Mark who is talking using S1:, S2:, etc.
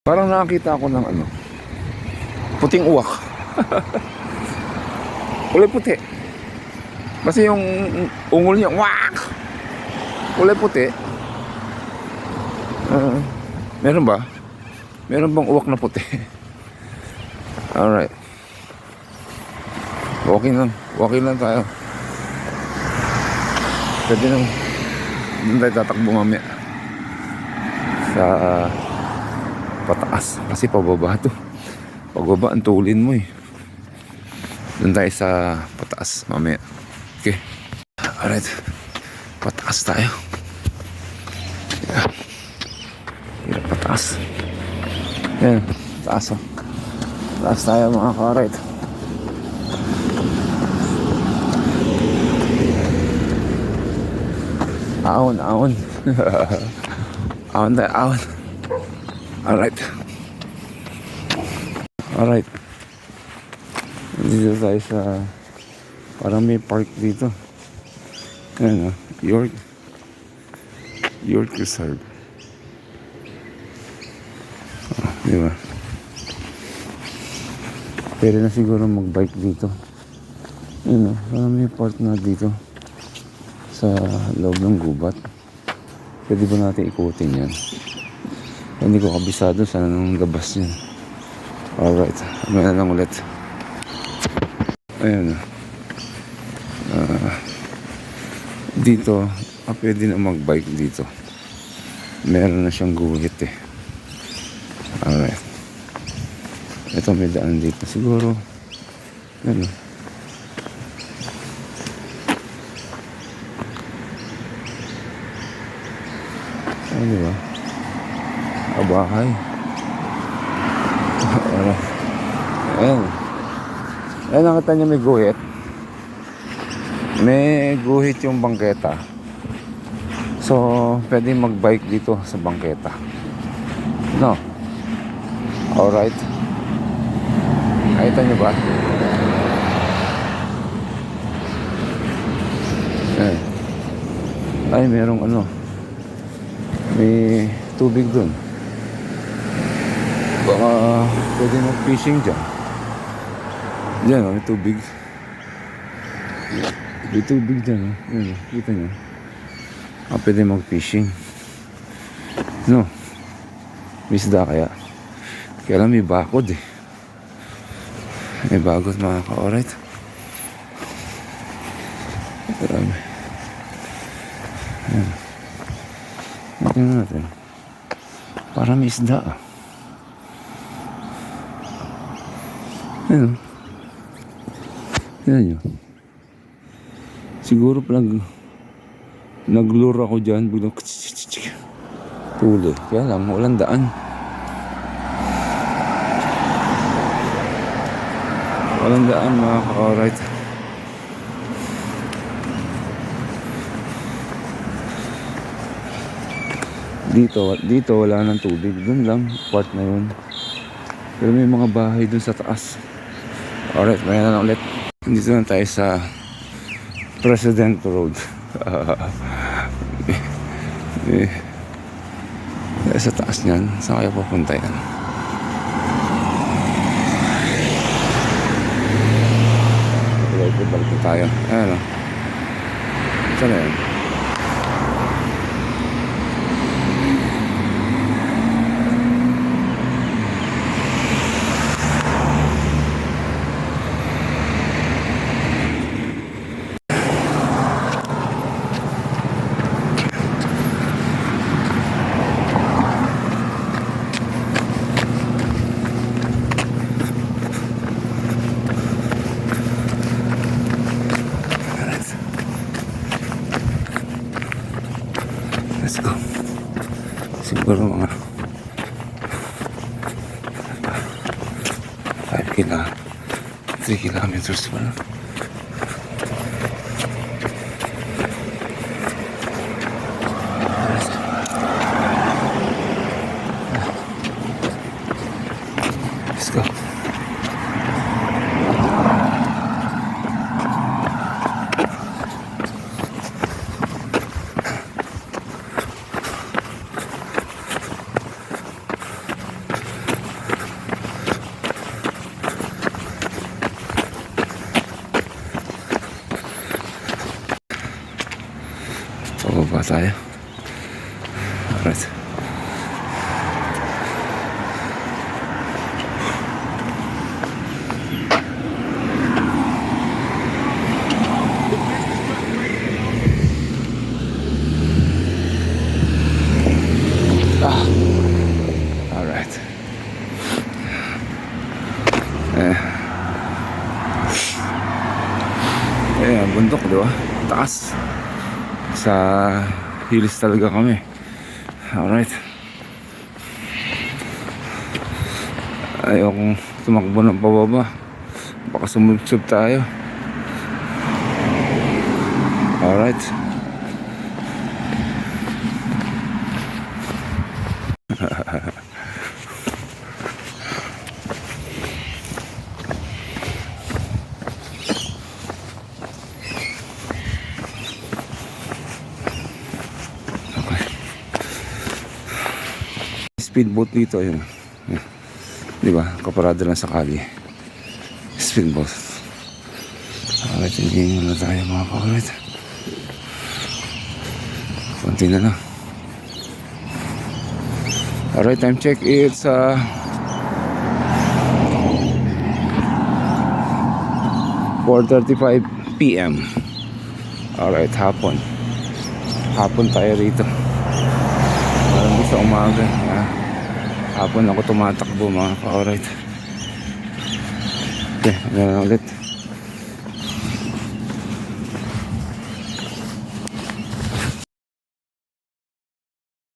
S1: Parang nakakita ako ng ano, puting uwak. Kulay puti. Kasi yung ungol niya, wak! Kulay puti. Meron ba? Meron bang uwak na puti? Alright. Walking lang tayo. Pwede nang doon tayo tatakbo mamaya sa pataas. Kasi pababa to. Pababa, ang tulin mo eh. Doon tayo sa pataas mamaya. Okay. Alright. Pataas tayo. Hirap pataas. Yan. Taas oh. Taas tayo mga ka-alright. Ahon. Ahon tayo, ahon. Alright. Alright. Dito tayo sa parang may park dito. Ayan o. York Reserve. Diba? Pwede na siguro mag-bike dito. Ayan o. Parang may park na dito sa loob ng gubat. Pwede ba natin ikutin yan? Hindi ko kabisado sana nung labas yan. Alright, may na lang ulit. Ayan. Dito, pwede na mag-bike dito. Meron na siyang guhit eh. Alright. Ito may daan dito. Siguro, ano. Ano ba? Bahay. Ayan. Ayan, nakita niyo may guhit. May guhit yung bangketa. So, pwede mag-bike dito sa bangketa. No? Alright. Nakita niyo ba? Ayan. Ay, merong ano. May tubig dun. Baka pwede mag-fishing dyan. Diyan may tubig. May tubig dyan. Ayan, kita nyo. Pwede mag-fishing. No? May isda kaya. Kaya lang may bakod eh. May bakod mga ka-alright. Marami. Ayan. Tingnan natin. Para may isda ah. Ayan. Ayan nyo. Siguro palang nag-lure ako dyan. Biglang tuloy. Kaya lang, walang daan. Walang daan mga ka-alright. Dito wala nang tubig. Doon lang, part na yun. Pero may mga bahay dun sa taas. Alright, may na ulit. Dito na tayo sa President Road. Sa taas niyan, saan kayo pupunta yan? Balik tayo. Ayan o. Saan na yan? Let's go. Siguro mga 3 kilometers pa lang. Let's go. tayo. Alright. Alright. Ang bundok, di ba? Taas. Sa hills talaga kami. Alright. Ayokong tumakbo ng pababa. Baka sumubsob tayo. Alright. Speedboat dito, ayun. Di ba? Kaparada lang sa kali. Speedboat. Alright, hindi muna tayo mga kaulit. Konti na lang. Alright, time check. It's 4:35 PM. Alright, hapon. Hapon tayo rito. Parang sa umaga. Hapon ako tumatakbo mga ka-alright. Okay, ulit.